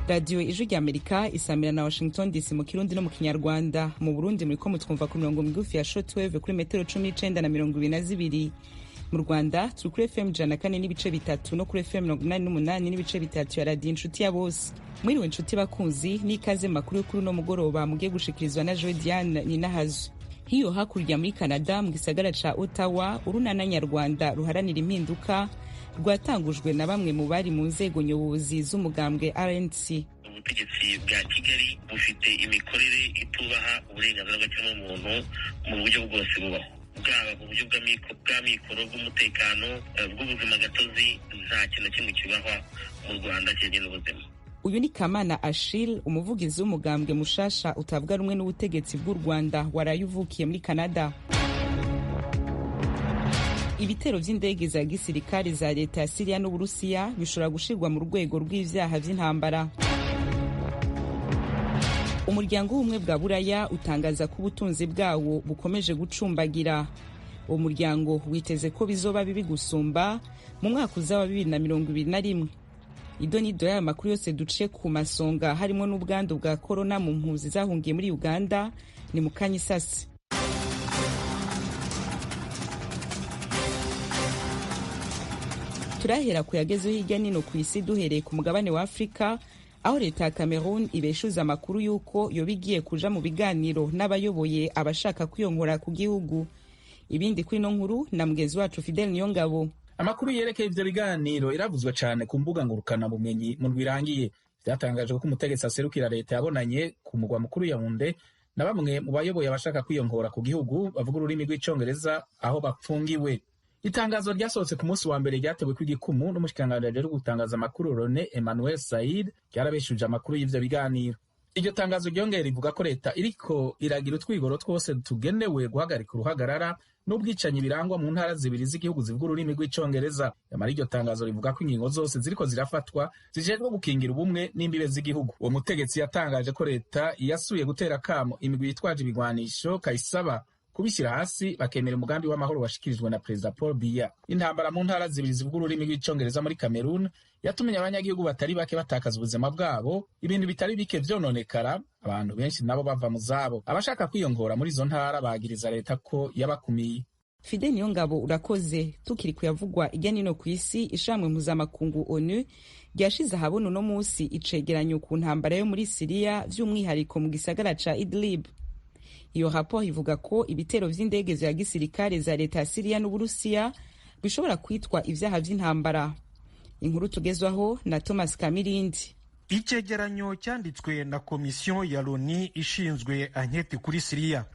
Radio Ijwi ry'Amerika isamira na Washington DC mu Kirundi no mu Kinyarwanda. Mu Burundi muriko mutwumva ku mirongo migufi ya shortwave kuri metero 19 na 22. Mu Rwanda turi kuri FM 104 n'ibice bitatu no kuri FM 88 n'ibice bitatu ya Radio Inshuti ya Bose. Mwiriwe inshuti bakunzi n'ikaze makuru yo kuri no mugoroba mugiye gushikirizwa na Joy Diane Ninahazo. Hiyo hakurya muri Canada mu gisagara ca Ottawa urunana nyarwanda ruharanira impinduka rwatangujwe na bamwe mu bari mu nzego nyobozi z'umugambwe RNC. Ubutegetsi bwa Kigali bufite imikorere itubaha uburenganzira bw'ikiremwamuntu mu buryo bwose bubaho, bwaba mu buryo bw'amikoro, bw'umutekano, bw'ubuzima gatozi. Nta kintu kimwe kibaho mu Rwanda kijyanye n'ubuzima. Uyu ni Kamana Achille, umuvugizi w'umugambwe mushasha utavuga rumwe n'ubutegetsi bw'u Rwanda waraye uvukiye muri Canada. Ibitero vy'indege za gisirikare za leta ya Syria n'Uburusiya bishobora gushirwa mu rwego rw'ivyaha vy'intambara. Umuryango w'ubumwe bwa Buraya utangaza ko ubutunzi bwawo bukomeje gucumbagira. Uwo muryango witeze ko bizoba bibi gusumba mu mwaka uza wa 2021. Idonido y'aya makuru yose duciye ku masonga harimo n'ubwandu bwa corona mu mpuzi zahungiye muri Uganda ni mu Kanyisasi. Turahera kuyagezeho hirya nino ku isi duhereye ku mugabane wa Afrika, aho leta ya Cameroon ibeshuza amakuru yuko yobigiye kuja mu biganiro n'abayoboye abashaka kwiyonkora ku gihugu. Ibindi kuri no nkuru na mugenzi wacu Fidel Niyongabo. Amakuru yerekeye ivyo biganiro iravuzwa cyane ku mbuga ngurukana bumenyi mu rwirangiye. Byatangajwe ko umutegetsi aserukira leta yabonanye ku mugwa mukuru Yaounde na bamwe mu bayoboye abashaka kwiyonkora ku gihugu bavuga ururimi rw'icongereza aho bapfungiwe. Itangazo ryasohotse ku munsi wa mbere ryatewe kw'igikumu n'umushikiranganji ajejwe gutangaza amakuru Rone Emmanuel Said ryarabeshuje amakuru y'ivyo biganiro. Iryo tangazo ryongera rivuga ko leta iriko iragira utwigoro twose tugenewe guhagarika uruhagarara n'ubwicanyi birangwa mu ntara zibiri z'igihugu zivuga ururimi rw'icongereza. Yamara iryo tangazo rivuga ko ingingo zose ziriko zirafatwa zijejwe gukingira ubumwe n'imbibe z'igihugu. Uwo mutegetsi yatangaje ko leta yasuye gutera kamo imigwi yitwaje ibigwanisho kayisaba kubishyira hasi bakemera umugambi w'amahoro washikirijwe na Perezida Paul Biya. Intambara mu ntara zibiri zivuga ururimi rw'icongereza muri Cameroon yatumye abanyagihugu batari bake batakaza ubuzima bwabo, ibintu bitari bike vyononekara, abantu benshi nabo bava mu zabo. Abashaka kwiyongora muri izo ntara bagiriza leta ko yabakumiye. Fide Niyongabo urakoze. Tukiri kuyavugwa ijya nino ku isi, ishamwe mpuzamakungu ONU ryashize ahabona uno munsi icegeranyo ku ntambara yo muri Syria vy'umwihariko mu gisagara ca Idlib. Iyo raporo ivuga ko ibitero vy'indege za gisirikare za leta ya Syria n'Uburusiya bishobora kwitwa ivyaha vy'intambara. Inkuru tugezwaho na Thomas Kamirindi. Icegeranyo cyanditswe na komisiyo ya Loni ishinzwe anketi kuri Syria.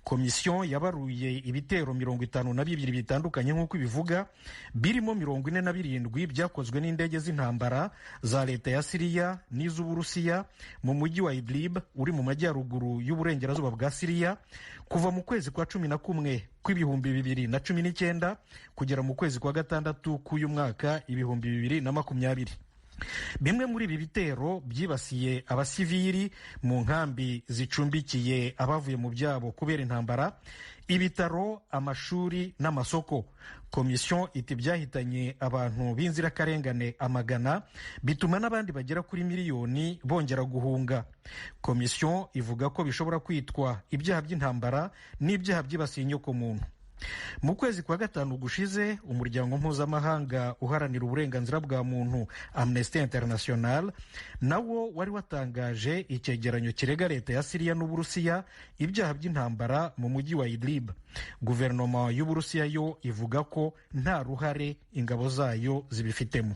Komisiyo yabaruye ibitero 52 bitandukanye nk'uko ibivuga, birimo 47 byakozwe n'indege z'intambara za leta ya Syria n'iz'Uburusiya mu mujyi wa Idlib uri mu majyaruguru y'uburengerazuba bwa Syria kuva mu kwezi kwa 11 kw'ibihumbi 2019 kugera mu kwezi kwa gatandatu k'uyu mwaka 2020. Bimwe muri ibi bitero byibasiye abasivili mu nkambi zicumbikiye abavuye mu byabo kubera intambara, ibitaro, amashuri n'amasoko. Komisiyo iti byahitanye abantu b'inzirakarengane amagana, bituma n'abandi bagera kuri miliyoni bongera guhunga. Komisiyo ivuga ko bishobora kwitwa ibyaha by'intambara n'ibyaha byibasiye inyokomuntu. Mu kwezi kwa gatanu gushize, umuryango mpuzamahanga uharanira uburenganzira bwa muntu Amnesty International nawo wari watangaje icyegeranyo kirega leta ya Syria n'Uburusiya ibyaha by'intambara mu mujyi wa Idlib. Guverinoma y'Uburusiya yo ivuga ko nta ruhare ingabo zayo zibifitemo.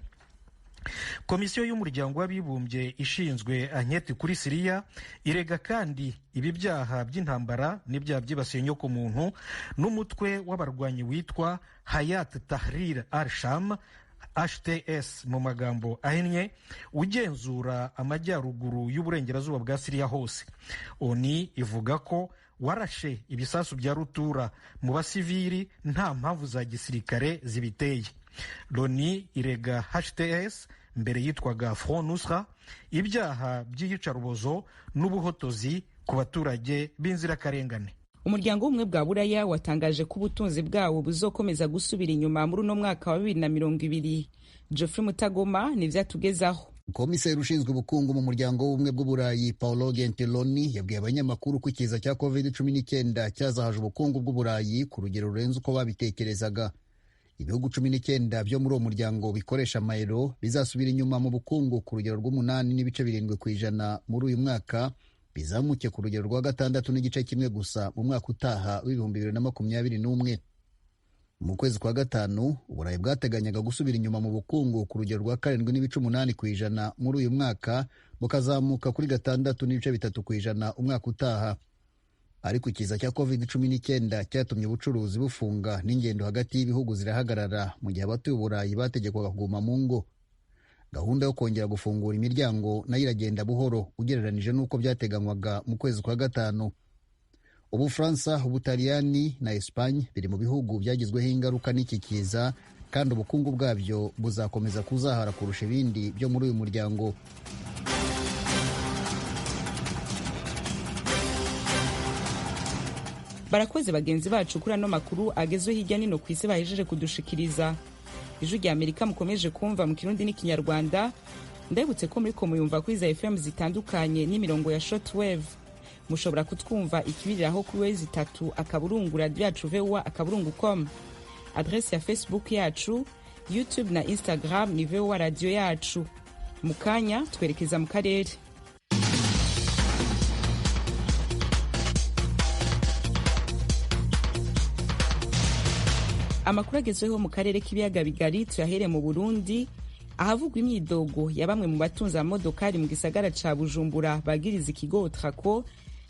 Komisiyo y'umuryango w'abibumbye ishinzwe anketi kuri Syria irega kandi ibi byaha by'intambara n'ibyaha byibasiye inyokomuntu n'umutwe w'abarwanyi witwa Hayat Tahrir al-Sham HTS mu magambo ahinnye, ugenzura amajyaruguru y'uburengerazuba bwa Syria hose. ONU ivuga ko warashe ibisasu bya rutura mu basivili nta mpamvu za gisirikare zibiteye. Loni irega HTS, mbere yitwaga Front Nusra, ibyaha by'iyicarubozo n'ubuhotozi ku baturage b'inzirakarengane. Umuryango w'ubumwe bwa Buraya watangaje ko ubutunzi bwawo buzokomeza gusubira inyuma muri uno mwaka wa 2020. Geoffrey Mutagoma nivyatugezaho. Komiseri ushinzwe ubukungu mu muryango w'ubumwe bw'uburayi Paolo Gentiloni yabwiye abanyamakuru ko ikiza cya COVID-19 cyazahaje ubukungu bw'uburayi ku rugero rurenze uko babitekerezaga. Ibihugu 19 byo muri uwo muryango bikoresha amayero bizasubira inyuma mu bukungu ku rugero rw'8.7% muri uyu mwaka, bizamuke ku rugero rwa 6.1% gusa mu mwaka utaha w'2021. Mu kwezi kwa gatanu uburayi bwateganyaga gusubira inyuma mu bukungu ku rugero rwa 7.8% muri uyu mwaka, bukazamuka kuri 6.3% umwaka utaha. Ariko ikiza cya COVID-19 cyatumye ubucuruzi bufunga n'ingendo hagati y'ibihugu zirahagarara mu gihe abatuye uburayi bategekwaga kuguma mu ngo. Gahunda yo kongera gufungura imiryango nayo iragenda buhoro ugereranije n'uko byateganywaga mu kwezi kwa gatanu. Ubufaransa, Ubutaliyani na Espagne biri mu bihugu byagizweho ingaruka n'iki kiza, kandi ubukungu bwabyo buzakomeza kuzahara kurusha ibindi byo muri uyu muryango. Barakoze bagenzi bacu kuri ano makuru agezwe hirya nino ku isi bahejeje kudushikiriza. Ijwi rya Amerika mukomeje kumva mu Kirundi n'Ikinyarwanda. Ndabutse ko muri ko muyumva kuri za FM zitandukanye n'imirongo ya shortwave. Mushobora kutwumva ikibiriraho kuri wezi 3 akaburungu radio yacu VOA@com. Adresse ya Facebook yacu, YouTube na Instagram ni VOA radio yacu. Mukanya twerekeza mu karere. Amakuru agezweho mu karere k'ibiyaga bigari tuyahere mu Burundi, ahavugwa imyidogo ya bamwe mu batunze amamodokari mu gisagara ca Bujumbura bagiriza ikigo Trako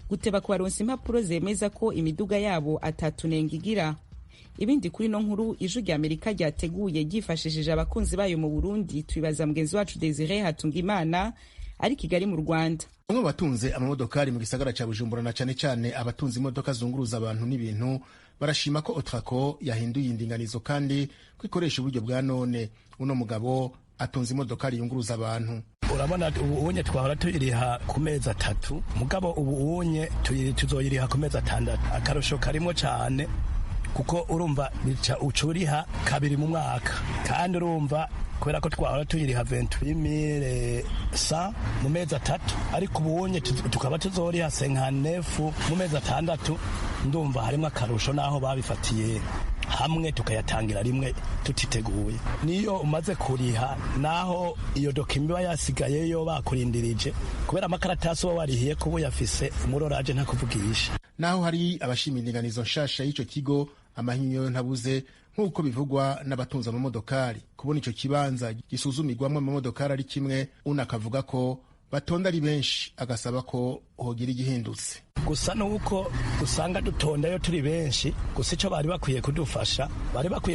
guteba kubaronsa impapuro zemeza ko imiduga yabo atatunenga igira. Ibindi kuri no nkuru Ijwi rya Amerika ryateguye ryifashishije abakunzi bayo mu Burundi, tubibaza mugenzi wacu Desire Hatungimana ari Kigali mu Rwanda. Bamwe batunze amamodokari mu gisagara ca Bujumbura na cane cane abatunze imodoka zunguruza abantu n'ibintu barashima ko Otrako yahinduye indinganizo kandi kwikoresha uburyo bwa none. Uno mugabo atunze imodokari yunguruza abantu. Urabona ubu unye twahora tuyiriha ku mezi 3, mugabo ubu unye tuzoyiriha ku mezi 6. Akarusho karimo cyane kuko urumva bica ucuriha kabiri mu mwaka, kandi urumva kubera ko twahora tuyiriha 28,100 mu mezi 3, ariko ubunye tukaba tuzoriha 59 mu mezi 6. Ndumva harimo akarusho naho babifatiye hamwe tukayatangira rimwe tutiteguye. Niyo umaze kuriha naho iyo dokima yasigaye yo bakurindirije kubera amakaratasi wo warihiye kubo yafise umuroraje nta kuvugisha. Naho hari abashima indinganizo nshasha y'ico kigo, amahinyo ntabuze nk'uko bivugwa n'abatunze amamodokari. Kubona ico kibanza gisuzumirwamwo amamodokari ari kimwe, unakavuga ko batonda ari benshi, agasaba ko hogira igihindutse. Gusa nuko usanga dutondayo turi benshi, gusa ico bari bakwiye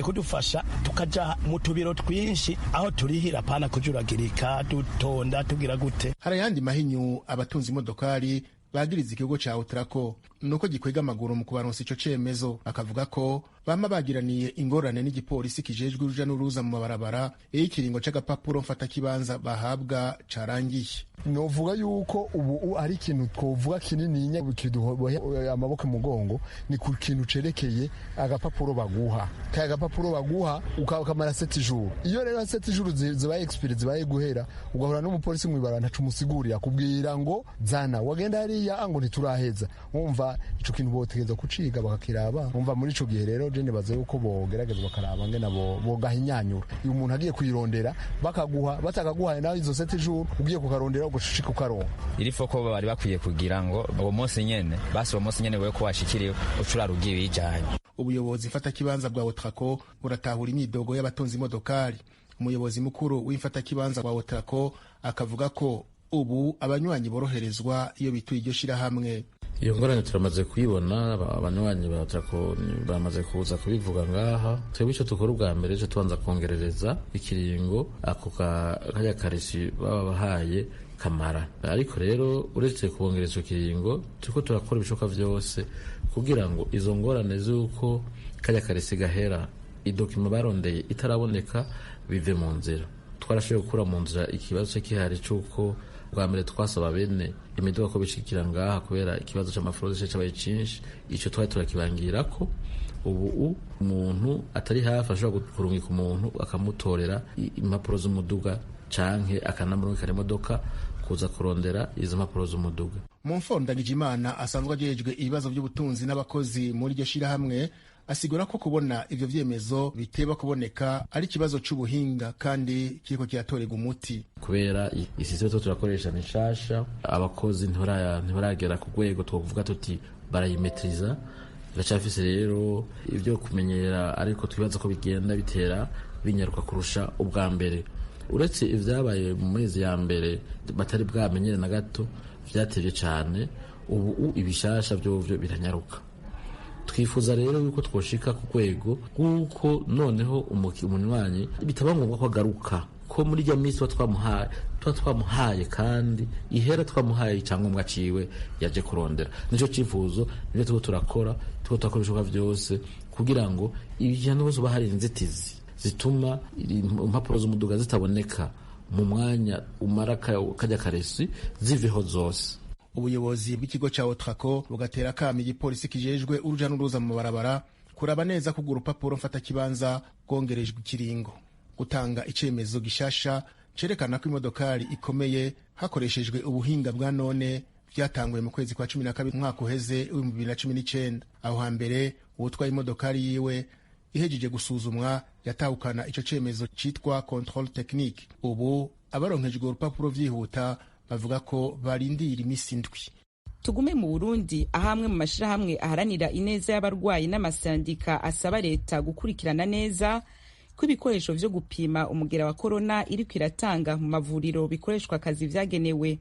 kudufasha tukaja mu tubiro twinshi aho turihira pana kujuragirika dutonda tugira gute. Hari yandi mahinyu abatunze imodokari bagiriza ikigo ca Otrako nuko gikwega amaguru mu kubaronsa ico cemezo. Akavuga ko bama bagiraniye ingorane n'igipolisi kijejwe uruja n'uruza mu mabarabara iyo ikiringo c'agapapuro mfata kibanza bahabwa carangiye. Novuga yuko ubu ari ikintu twovuga kinini nya kiduhoye amaboko mugongo, ni ku kintu cerekeye agapapuro baguha. Kaya agapapuro baguha ukamara 7 jours. Iyo rero 7 jours zibaye experience zibaye guhera, ugahura n'umupolisi mwibara ntacu musigurira kubwira ngo zana wagenda hariya ango ntituraheza. Umva ico kintu botegeza kuciga bakakiraba. Umva muri ico gihe rero je nebaze yuko bogerageza bakaraba ngena bogahinyanyura. Iyo umuntu agiye kwirondera bakaguha batakaguha naho izo 7 jours ugiye kukarondera gushika ukaronka. Iri foko bari bakwiye kugira ngo uwo munsi nyene basi uwo munsi nyene we ko washikiriye ucurara ugiye bijanye. Ubuyobozi mfata kibanza bwa Otrako buratahura imyidogo y'abatonzi imodokari. Umuyobozi mukuru w'imfata kibanza bwa Otrako akavuga ko ubu abanywanyi boroherezwa iyo bituye iryo shirahamwe. Iyo ngorane turamaze kuyibona, abanywanyi ba Otrako bamaze kuza kubivuga ngaha. Twebwe ico tukora ubwa mbere cyo tubanza kongerereza ikiringo ako kaya karisi baba bahaye kamara. Ariko rero uretse kubongereza ikiringo tuko turakora ibishoka vyose kugira ngo izo ngorane z'uko kaya karisi gahera idokima barondeye itaraboneka bive mu nzira. Twarashoboye gukura mu nzira ikibazo kihari cy'uko bwa mbere twasaba bene imiduga ko bishikira ngaha kubera ikibazo c'amafroze cyabaye cinshi. Ico twari turakibangira ko ubu umuntu atari hafi ashobora kurungika umuntu akamutorera impapuro z'umuduga canke akanamurungikana imodoka kuza kurondera izo mpapuro z'umuduga. Mu mfondagije Imana asanzwe ajejwe ibibazo by'ubutunzi n'abakozi muri iryo shirahamwe asigura ko kubona ivyo vyemezo biteba kuboneka ari ikibazo c'ubuhinga kandi kiriko kiratorega umuti, kubera isisito turakoresha ni nshasha, abakozi ntibaragera ku rwego twovuga tuti barayimetriza. Biracafise rero ivyo kumenyera, ariko twibaza ko bigenda bitera binyaruka kurusha ubwa mbere. Uretse ivyabaye mu mezi ya mbere batari bwamenyere na gato, vyatevye cane, ubu ibishasha vyovyo biranyaruka. Twifuza rero yuko twoshika ku rwego kuko noneho umunywanyi bitaba ngombwa ko agaruka, ko muri rya minsi twamuhaye kandi ihera twamuhaye icyangombwa ciwe yaje kurondera. Nico cifuzo nivyo tuko turakora ibishoboka vyose kugira ngo ibijyana bose bahari inzitizi zituma impapuro z'umuduga zitaboneka mu mwanya umara kajya karesi ziveho zose. Ubuyobozi bw'ikigo ca Otrako bugatera kami igipolisi kijejwe uruja n'uruza mu barabara kuraba neza ko urupapuro mfata kibanza bwongerejwe ikiringo, gutanga icemezo gishasha cerekana ko imodokari ikomeye hakoreshejwe ubuhinga bwa none vyatanguye mu kwezi kwa 12 umwaka uheze 2019. Aho hambere uwutwaye imodokari yiwe ihejeje gusuzumwa yatahukana ico cemezo citwa control technique. Ubu abaronkejwe urupapuro vyihuta bavuga ko barindira imisi indwi. Tugume mu Burundi, ahamwe mu mashirahamwe aharanira ineza y'abarwayi n'amasandika asaba leta gukurikirana neza ko ibikoresho vyo gupima umugera wa corona iriko iratanga mu mavuriro bikoreshwa akazi vyagenewe.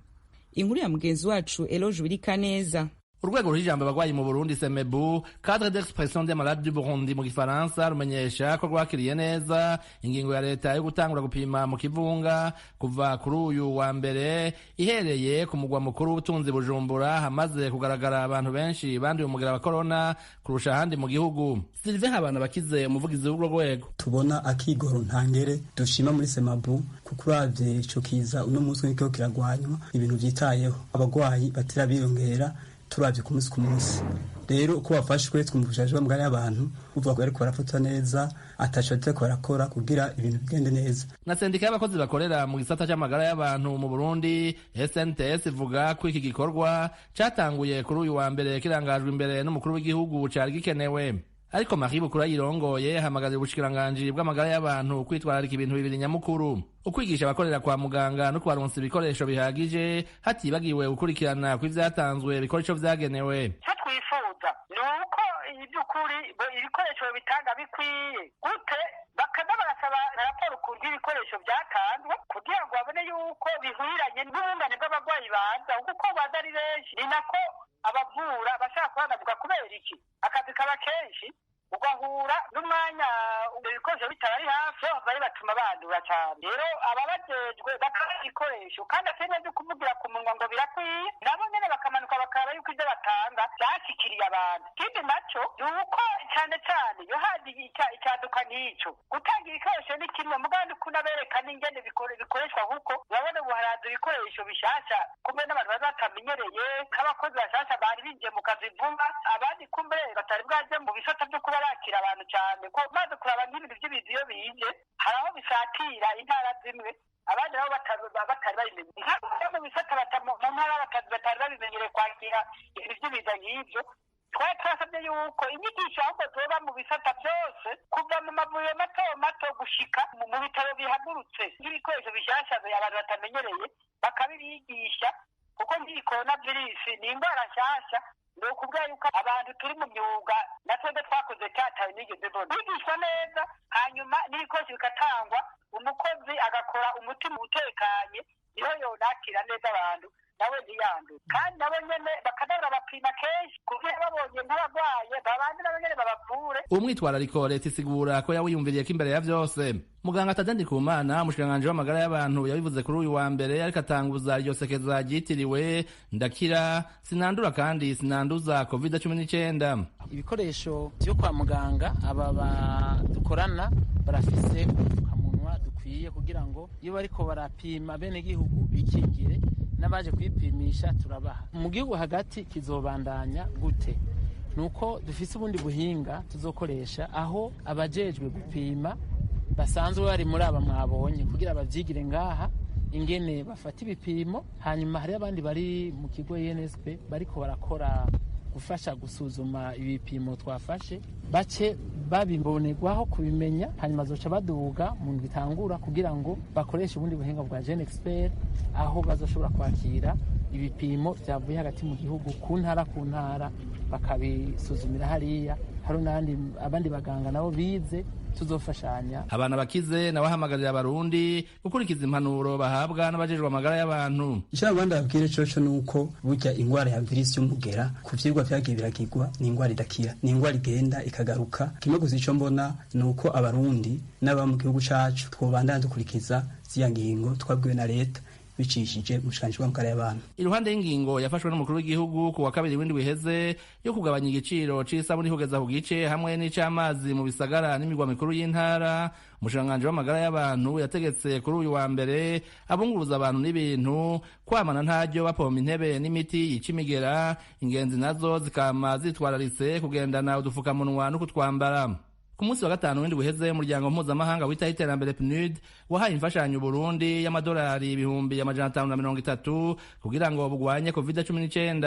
Inkuru ya mugenzi wacu Eloge Wirikaneza. Urwego rw'ijambo abagwayi mu Burundi Semebu, cadre d'expression des malades du Burundi mu Gifaransa, rumenyesha ko rwakiriye neza ingingo ya leta yo gutangura gupima mu kivunga kuva kuri uyu wa mbere, ihereye ku mugwa mukuru w'ubutunzi Bujumbura hamaze kugaragara abantu benshi banduye umugera wa corona kurusha ahandi mu gihugu. Sylvain Habanabakize, umuvugizi w'urwo rwego: tubona akigoro ntangere dushima muri Semebu kuko uravye ico kiza uno munsi niko kiragwanywa, ibintu vyitayeho abagwayi batira biyongera turavye ku munsi. Rero uko bafashwe twumvishije bamugari y'abantu uvuga ko ariko barafatwa neza, ataco ateko barakora kugira ibintu bigende neza. Na sendika y'abakozi bakorera mu gisata cy'amagara y'abantu mu Burundi SNTS ivuga ko iki gikorwa catanguye kuri uyu wa mbere kirangajwe imbere n'umukuru w'igihugu cari gikenewe. Ariko Marie Bukuru yirongoye hamagaza ubushikiranganji bw'amagara y'abantu kwitwararika ibintu bibiri nyamukuru: ukwigisha abakorera kwa muganga no kubaronsa ibikoresho bihagije, hatibagiwe gukurikirana kw'ivyatanzwe bikora ico vyagenewe. Icyo twifuza ni uko iby'ukuri ibikoresho bitanga bikwiye gute, bakaza barasaba raporo ukuntu ibikoresho byatanzwe kugira ngo babone yuko bihwiranye n'ubungane bw'abagwayi baza, kuko baza ari benshi ni nako abavura bashaka kuhanavuga kubera iki akazi kaba kenshi, ugahura n'umwanya ibikoresho bitari hafi bari batuma bandura cyane. Rero ababajejwe bakaba ibikoresho kandi akeneye byo kuvugira ku munwa ngo birakwiye, nabo nyene bakamanuka bakaraba yuko ibyo batanga byashikiriye abantu. Ikindi naco ni uko cyane cyane iyo haje icyaduka nk'icyo gutanga ibikoresho ni kimwe, mugandi kunabereka n'ingene bikoreshwa kuko urabona ubu haraza ibikoresho bishasha kumbe n'abantu bazatamenyereye, nk'abakozi bashasha bari binjiye mu kazi vuba, abandi kumbe batari bwaje mu bisata byo kuba bakira abantu cyane, ko maze kuraba nk'ibintu by'ibintu iyo bije hari aho bisatira intara zimwe, abandi nabo batari babimenye mu bisata mu ntara batari babimenyereye kwakira ibintu by'ibiza nk'ibyo. Twari twasabye yuko inyigisho ahubwo zoba mu bisata byose kuva mu mavuriro mato mato gushika mu bitaro bihagurutse, nk'ibikoresho bishasha abantu batamenyereye bakabibigisha, kuko nk'iyi coronavirus ni indwara nshasha. Ni ukuvuga yuko abantu turi mu myuga natwe twakoze cyataye nigeze mbona bigishwa neza, hanyuma n'ibikoresho bigatangwa, umukozi agakora umutima utekanye, niho yonakira neza abantu nawe ntiyandure. Kandi nabo nyene bakadabura bapima kenshi kugira babonye nk'abagwaye babandi nabo nyene babavure. Umwitwarariko leta isigura ko yawiyumviriye ko imbere ya vyose. Muganga Tadandi Kumana, umushikiranganji w'amagara y'abantu, yabivuze kuri uyu wa mbere ariko atanguza iryo sekeza ryitiriwe ndakira sinandura kandi sinanduza COVID-19. Ibikoresho vyo kwa muganga aba badukorana barafise udupfukamunwa dukwiye kugira ngo iyo bariko barapima bene gihugu bikingire, n'abaje kwipimisha turabaha. Mu gihugu hagati kizobandanya gute? Nuko dufise ubundi buhinga tuzokoresha aho abajejwe gupima basanzwe bari muri aba mwabonye kugira bavyigire ngaha ingene bafata ibipimo. Hanyuma hari abandi bari mu kigo INSP bariko barakora gufasha gusuzuma ibipimo twafashe, bace babimbonerwaho kubimenya, hanyuma zoca baduga mu bitangura kugira ngo bakoreshe ubundi buhinga bwa Gen Expert, aho bazoshobora kwakira ibipimo byavuye hagati mu gihugu ku ntara bakabisuzumira hariya. Hari abandi baganga nabo bize tuzofashanya. Abana bakize nabahamagarira abarundi gukurikiza impanuro bahabwa n'abajejwe amagara y'abantu. Icyo abandi babwire coco nuko burya ingwara ya virusi y'umugera ku vyigwa vyagiye biragirwa ni ingwara idakira, ni ingwara igenda ikagaruka. Kimwe gusa ico mbona nuko abarundi n'aba mu gihugu cacu twobandana dukurikiza ziya ngingo twabwiwe na leta bicishije mushikanje w'amagara y'abantu. Iruhande y'ingingo yafashwe n'umukuru w'igihugu ku wa kabiri w'indwi wiheze yo kugabanya igiciro c'isabuni kugeza ku gice hamwe n'icamazi mu bisagara n'imigwa mikuru y'intara, umushikanganje w'amagara y'abantu yategetse kuri uyu wa mbere abunguruza abantu n'ibintu kwamana ntaryo bapompa intebe n'imiti yica imigera, ingenzi nazo zikama zitwararitse kugendana udufukamunwa no kutwambara. Ku munsi wa gatanu w'indwi uheze umuryango mpuzamahanga witaho iterambere PNUD wahaye imfashanyo Burundi y'amadolari 530 kugira ngo bugwanye COVID-19.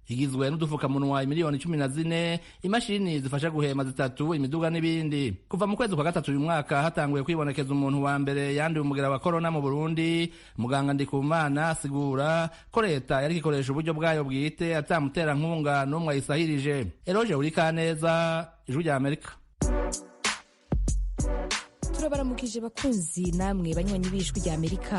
Igizwe n'udufukamunwa miliyoni 14, imashini zifasha guhema 3, imiduga n'ibindi. Kuva mu kwezi kwa gatatu uyu mwaka hatanguye kwibonekeza umuntu wa mbere yanduye umugera wa corona mu Burundi. Muganga Ndikumana asigura ko leta yari ikoresha uburyo bwayo bwite atamutera nkunga n'umwe ayisahirije. Eroje Urikaneza, Ijwi rya Amerika. Turabaramukije bakunzi namwe banywanyi b'Ijwi rya Amerika.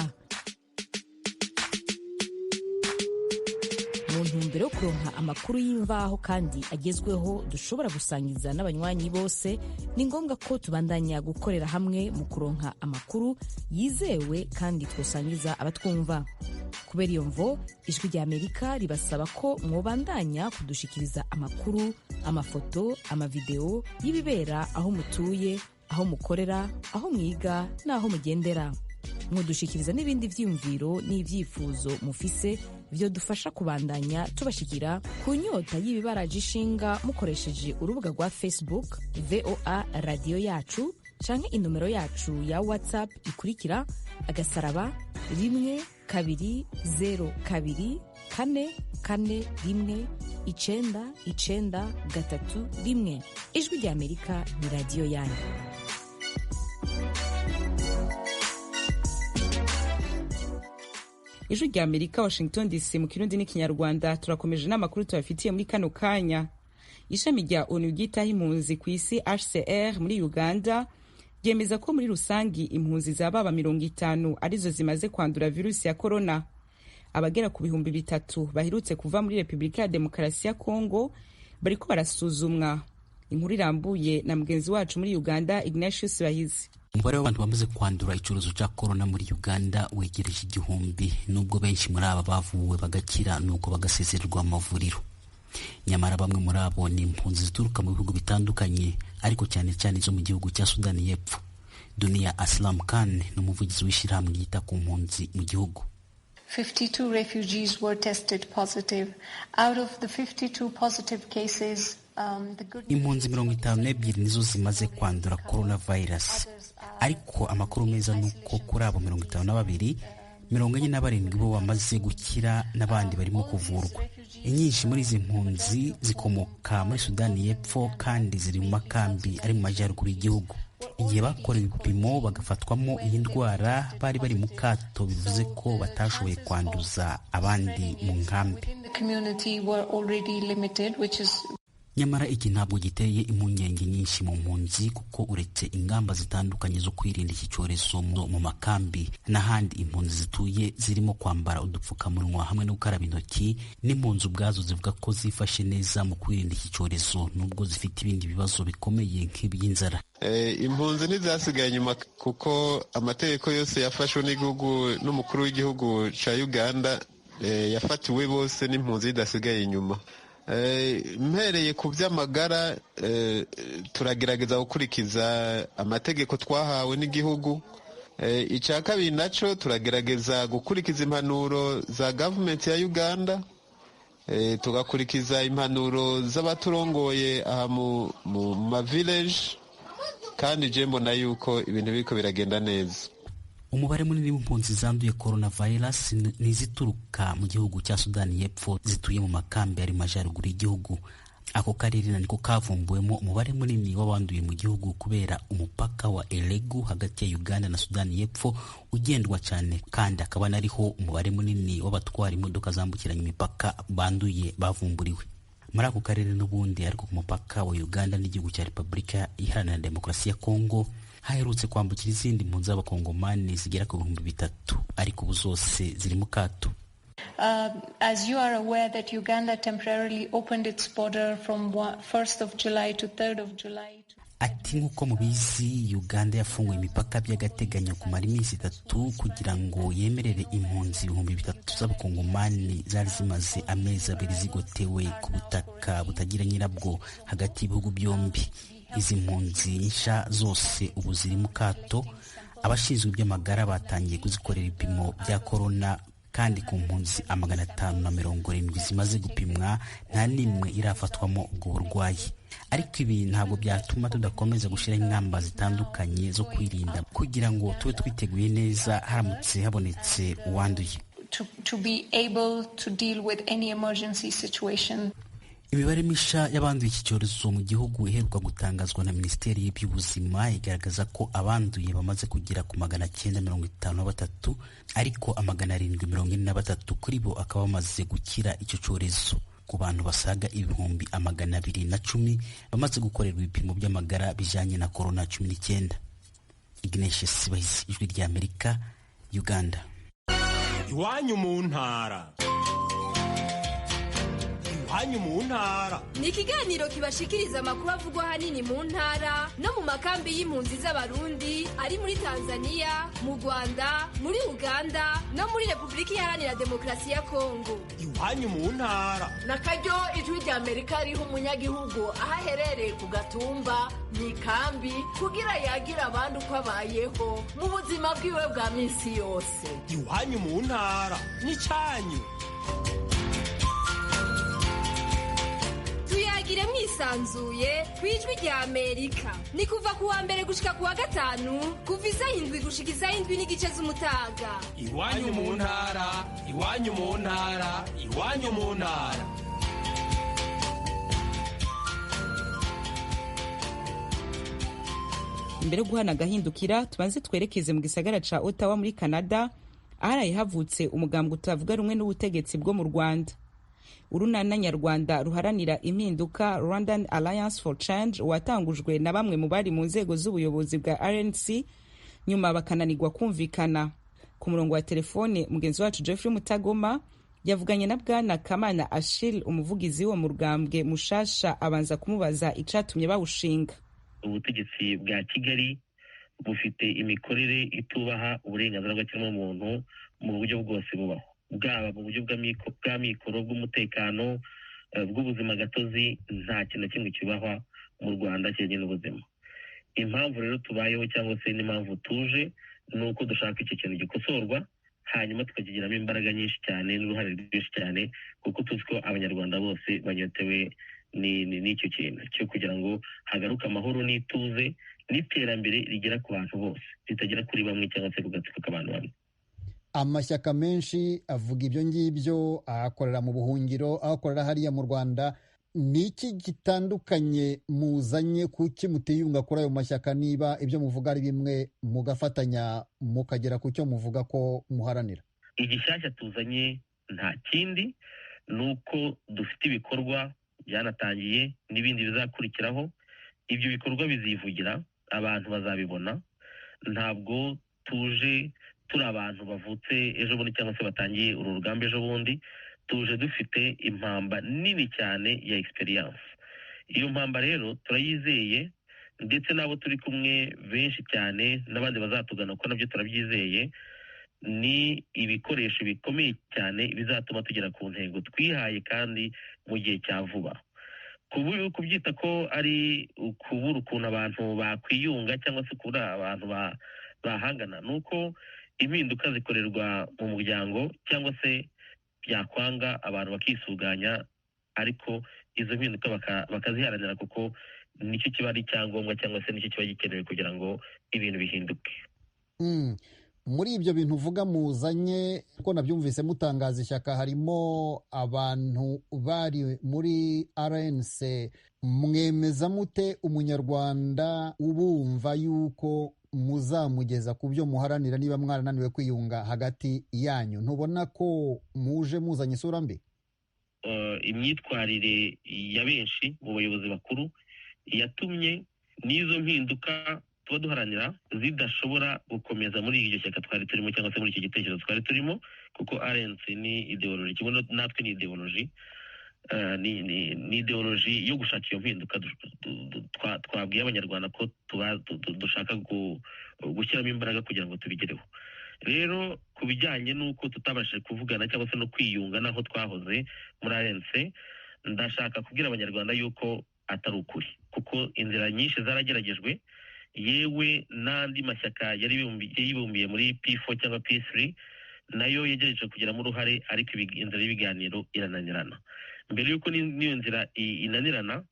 Mu ntumbero yo kuronka amakuru y'imvaho kandi agezweho dushobora gusangiza n'abanywanyi bose, ni ngombwa ko tubandanya gukorera hamwe mu kuronka amakuru yizewe kandi twosangiza abatwumva. Kubera iyo mvo, Ijwi rya Amerika ribasaba ko mwobandanya kudushikiriza amakuru, amafoto, amavideo y'ibibera aho mutuye, aho mukorera, aho mwiga n'aho mugendera. Mudushikiriza n'ibindi vyiyumviro n'ivyifuzo mufise vyo dufasha kubandanya tubashikira ku nyota y'ibibaraje ishinga mukoresheje urubuga rwa Facebook VOA Radio Yacu canke inomero yacu ya WhatsApp ikurikira *1kabiri 0kabiri 441 Ijwi rya Amerika ni radio yanyu. Ijwi rya Amerika, Washington DC, mu Kirundi n'Ikinyarwanda. Turakomeje n'amakuru tubafitiye muri kano kanya. Ishami rya ONU ryitaho impunzi ku isi HCR muri Uganda ryemeza ko muri rusangi impunzi zababa 50 arizo zimaze kwandura virusi ya corona. Abagera ku 300 baherutse kuva muri Republika ya Demokarasi ya Kongo bariko barasuzumwa. Inkuru irambuye na mugenzi wacu muri Uganda, Ignatius Bahizi. Umubare w'abantu bamaze kwandura icyorezo cya corona muri Uganda wegereje 1000, nubwo benshi muri aba bavuwe bagakira nuko bagasezererwa amavuriro. Nyamara bamwe muri abo ni impunzi zituruka mu bihugu bitandukanye, ariko cyane cyane zo mu gihugu cya Sudani y'Epfo. Dunia Aslam Khan ni umuvugizi w'ishyirahamwe ryita ku mpunzi mu gihugu. 52 refugees were tested positive. Out of the 52 positive cases, impunzi 52 nizo zimaze kwandura coronavirus, ariko amakuru meza nuko kuri abo 52 47 bo bamaze gukira n'abandi barimo kuvurwa. Inyinshi muri izi mpunzi zikomoka muri Sudani y'Epfo kandi ziri mu makambi ari mu majyaruguru y'igihugu. Igihe bakorewe ibipimo bagafatwamo iyi ndwara bari bari mu kato, bivuze ko batashoboye kwanduza abandi mu nkambi. Nyamara iki ntabwo giteye impungenge nyinshi mu mpunzi, kuko uretse ingamba zitandukanye zo kwirinda iki cyorezo mu makambi n'ahandi, impunzi zituye zirimo kwambara udupfukamunwa hamwe no gukaraba intoki, n'impunzi ubwazo zivuga ko zifashe neza mu kwirinda iki cyorezo nubwo zifite ibindi bibazo bikomeye nk'iby'inzara. Impunzi ntizasigaye inyuma, kuko amategeko yose yafashwe n'igihugu n'umukuru w'igihugu cya Uganda yafatiwe bose, n'impunzi idasigaye inyuma. Mpereye ku by'amagara, turagerageza gukurikiza amategeko twahawe n'igihugu. Icya kabiri nacyo turagerageza gukurikiza impanuro za gavumenti ya Uganda, tugakurikiza impanuro z'abaturongoye aha mu ma village, kandi je mbona yuko ibintu biriko biragenda neza. Umubare munini w'impunzi zanduye coronavirus nizituruka mu gihugu cya Sudani y'Epfo zituye mu makambi ari majaruguru y'igihugu. Ako karere niko kavumbuwemo umubare munini w'abanduye mu gihugu kubera umupaka wa Elegu hagati ya Uganda na Sudani y'Epfo ugendwa cyane, kandi akaba nariho umubare munini w'abatwara imodoka zambukiranya imipaka banduye bavumburiwe. Muri ako karere n'ubundi ariko ku mupaka wa Uganda n'igihugu cya Repubulika Iharanira Demokarasi ya Kongo haherutse kwambukira izindi mpunzi z'abakongomani zigera ku 3,000 ariko ubu zose ziri mu kato. As you are aware that Uganda temporarily opened its border from 1st of July to 3rd of July. Ati nk'uko mubizi Uganda yafunguye imipaka by'agateganyo kumara iminsi 3 kugira ngo yemerere impunzi 3,000 z'abakongomani zari zimaze amezi 2 zigotewe ku butaka butagira nyirabwo hagati y'ibihugu byombi. Izi mpunzi nsha zose ubu ziri mu kato. Abashinzwe iby'amagara batangiye kuzikorera ibipimo bya corona, kandi ku mpunzi 570 zimaze gupimwa nta nimwe irafatwamo ubwo burwayi. Ariko ibi ntabwo byatuma tudakomeza gushyiraho ingamba zitandukanye zo kwirinda kugira ngo tube twiteguye neza haramutse habonetse uwanduye. To be able to deal with any emergency situation. Imibare misha y'abanduye iki cyorezo mu gihugu iheruka gutangazwa na Minisiteri y'Iby'ubuzima igaragaza ko abanduye bamaze kugera ku 953, ariko 743 kuri bo akaba bamaze gukira icyo cyorezo. Ku bantu basaga 210,000 bamaze gukorerwa ibipimo by'amagara bijanye na corona-19. Ignatius Sibahisi, Ijwi ry'Amerika, Uganda. Iwanyu mu ntara. Iwanyu mu ntara ni ikiganiro kibashikiriza amakuru avugwa hanini mu ntara no mu makambi y'impunzi z'abarundi ari muri Tanzania, mu Rwanda, muri Uganda no muri Repubulika Iharanira Demokarasi ya Kongo. Iwanyu mu ntara nakaryo Ijwi ry'Amerika riha umunyagihugu aho aherereye ku gatumba mu ikambi kugira yagira abandi uko abayeho mu buzima bwiwe bwa minsi yose. Iwanyu mu ntara ni cyanyu. Tuyagire mwisanzuye kwijwi rya Amerika. Ni kuva ku wa mbere gushika ku wa gatanu kuva 7 gushika 7 n'igice z'umutaga. Iwanyu mu ntara, iwanyu mu ntara, iwanyu mu ntara. Imbere yo guhana agahindukira tubanze twerekeze mu gisagara ca Ottawa muri Canada, aharaye havutse umugambwe utavuga rumwe n'ubutegetsi bwo mu Rwanda. Urunana nyarwanda ruharanira impinduka Rwandan Alliance for Change watangujwe na bamwe mu bari mu nzego z'ubuyobozi bwa RNC nyuma bakananirwa kumvikana. Ku murongo wa telefone mugenzi wacu Jeffrey Mutagoma yavuganye na bwana Kamana Achille, umuvugizi wo mu rugambwe mushasha, abanza kumubaza icatumye bawushinga. Ubutegetsi bwa Kigali bufite imikorere itubaha uburenganzira bw'ikiremwamuntu mu buryo bwose bubaho, bwaba mu buryo bw'amikoro, bw'umutekano, bw'ubuzima gatozi. Nta kintu kimwe kibahwa mu Rwanda kijyanye n'ubuzima. Impamvu rero tubayeho cyangwa se n'impamvu tuje ni uko dushaka iki kintu gikosorwa, hanyuma tukakigiramo imbaraga nyinshi cyane n'uruhare rwinshi cyane, kuko tuzi ko abanyarwanda bose banyotewe n'icyo kintu cyo kugira ngo hagaruke amahoro n'ituze n'iterambere rigera ku bantu bose, ritagera kuri bamwe cyangwa se ku gatsiko k'abantu bamwe. Amashyaka menshi avuga ibyo ngibyo, ahakorera mu buhungiro, ahakorera hariya mu Rwanda. Ni iki gitandukanye muzanye, kuki mutiyunga kuri ayo mashyaka niba ibyo muvuga ari bimwe mugafatanya mukagera ku cyo muvuga ko muharanira? Igishyashya tuzanye nta kindi, ni uko dufite ibikorwa byanatangiye n'ibindi bizakurikiraho. Ibyo bikorwa bizivugira, abantu bazabibona. Ntabwo tuje turi abantu bavutse ejo bundi cyangwa se batangiye uru rugamba ejo bundi. Tuje dufite impamba nini cyane ya experience. Iyo mpamba rero turayizeye, ndetse n'abo turi kumwe benshi cyane n'abandi bazatugana ko nabyo turabyizeye. Ni ibikoresho bikomeye cyane bizatuma tugera ku ntego twihaye kandi mu gihe cya vuba. Kubyita ko ari ukubura ukuntu abantu bakwiyunga cyangwa se kubura abantu bahangana, ni uko impinduka zikorerwa mu muryango cyangwa se byakwanga abantu bakisuganya, ariko izo mpinduka bakaziharanira, kuko nicyo kiba ari icyangombwa cyangwa se nicyo kiba gikenewe kugira ngo ibintu bihinduke. Muri ibyo bintu uvuga muzanye ko nabyumvise mutangaza ishyaka harimo abantu bari muri RNC, mwemeza mute umunyarwanda ubumva yuko muzamugeza ku byo muharanira niba mwarananiwe kwiyunga hagati yanyu? Ntubona ko muje muzanye isura mbi? Imyitwarire ya benshi mu bayobozi bakuru yatumye n'izo mpinduka tuba duharanira zidashobora gukomeza muri iryo shyaka twari turimo cyangwa se muri iki gitekerezo twari turimo, kuko RNC ni ideoloji kimwe natwe ni ideoloji, ni ideoloji yo gushaka iyo mpinduka. Twabwiye abanyarwanda ko dushaka gushyiramo imbaraga kugira ngo tubigereho. Rero ku bijyanye n'uko tutabashije kuvugana cyangwa se no kwiyunga n'aho twahoze muri RNC, ndashaka kubwira abanyarwanda yuko atari ukuri, kuko inzira nyinshi zarageragejwe, yewe n'andi mashyaka yari yibumbiye muri P4 cyangwa P3 nayo yagerageje kugiramo uruhare, ariko inzira y'ibiganiro irananirana. Mbere y'uko n'iyo nzira inanirana,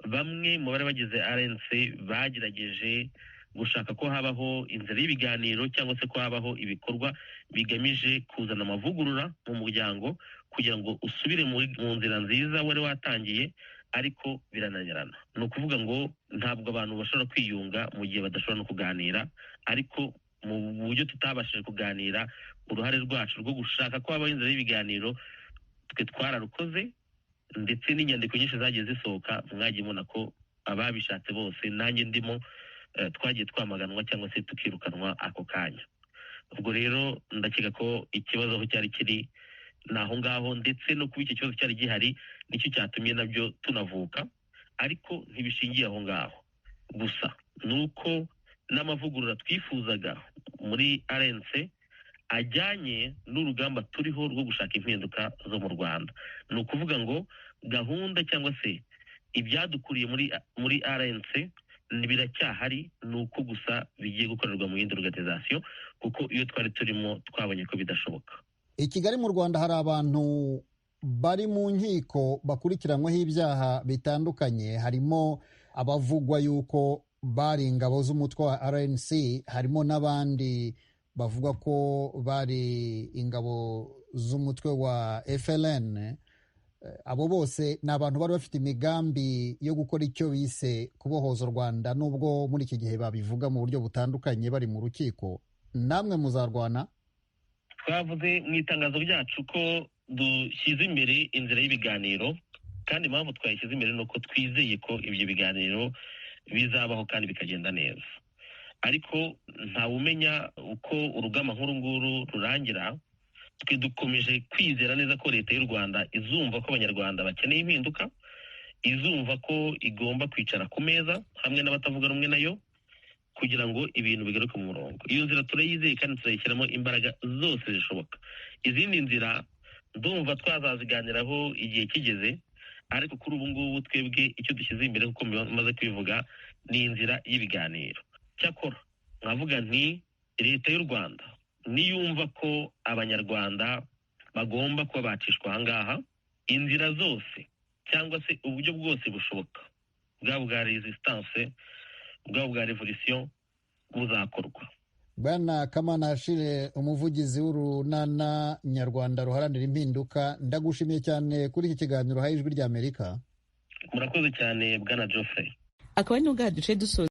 bamwe mu bari bagize RNC bagerageje gushaka ko habaho inzira y'ibiganiro cyangwa se ko habaho ibikorwa bigamije kuzana amavugurura mu muryango kugira ngo usubire mu nzira nziza wari watangiye, ariko birananirana. Ni ukuvuga ngo ntabwo abantu bashobora kwiyunga mu gihe badashobora no kuganira, ariko mu buryo tutabashije kuganira, uruhare rwacu rwo gushaka ko habaho inzira y'ibiganiro twe twararukoze, ndetse n'inyandiko nyinshi zagiye zisohoka, mwagiye mubona ko ababishatse bose nanjye ndimo twagiye twamaganwa cyangwa se tukirukanwa ako kanya. Ubwo rero ndakeka ko ikibazo aho cyari kiri ni aho ngaho, ndetse no kuba icyo kibazo cyari gihari nicyo cyatumye nabyo tunavuka, ariko ntibishingiye aho ngaho gusa. Ni uko n'amavugurura twifuzaga muri RNC ajyanye n'urugamba turiho rwo gushaka impinduka zo mu Rwanda. Ni ukuvuga ngo gahunda cyangwa se ibyadukuriye muri RNC biracyahari, ni uko gusa bigiye gukorerwa mu yindi organisation, kuko iyo twari turimo twabonye ko bidashoboka. I Kigali mu Rwanda hari abantu bari mu nkiko bakurikiranyweho ibyaha bitandukanye, harimo abavugwa yuko bari ingabo z'umutwe wa RNC, harimo n'abandi bavuga ko bari ingabo z'umutwe wa FLN. Abo bose ni abantu bari bafite imigambi yo gukora icyo bise kubohoza u Rwanda, nubwo muri iki gihe babivuga mu buryo butandukanye bari mu rukiko. Namwe muzarwana? Twavuze mu itangazo ryacu ko dushyize imbere inzira y'ibiganiro, kandi impamvu twayishyize imbere ni uko twizeye ko ibyo biganiro bizabaho kandi bikagenda neza. Ariko ntawumenya uko urugamba nk'uru nguru rurangira. Twe dukomeje kwizera neza ko leta y'u Rwanda izumva ko abanyarwanda bakeneye impinduka, izumva ko igomba kwicara ku meza hamwe n'abatavuga rumwe nayo kugira ngo ibintu bigaruke mu murongo. Iyo nzira turayizeye kandi turayishyiramo imbaraga zose zishoboka. Izindi nzira ndumva twazaziganiraho igihe kigeze, ariko kuri ubu ngubu twebwe icyo dushyize imbere kuko maze kubivuga ni inzira y'ibiganiro. Cyakora nkavuga nti leta y'u Rwanda niyumva ko abanyarwanda bagomba kuba bacishwa ahangaha, inzira zose cyangwa se uburyo bwose bushoboka, bwaba bwa resistance, bwaba bwa revolution, buzakorwa. Bwana Kamana Ashire, umuvugizi w'urunana nyarwanda ruharanira impinduka, ndagushimiye cyane kuri iki kiganiro haye Ijwi ry'Amerika. Murakoze cyane Bwana Geoffrey. Akaba ari n'ubwa duce dusoza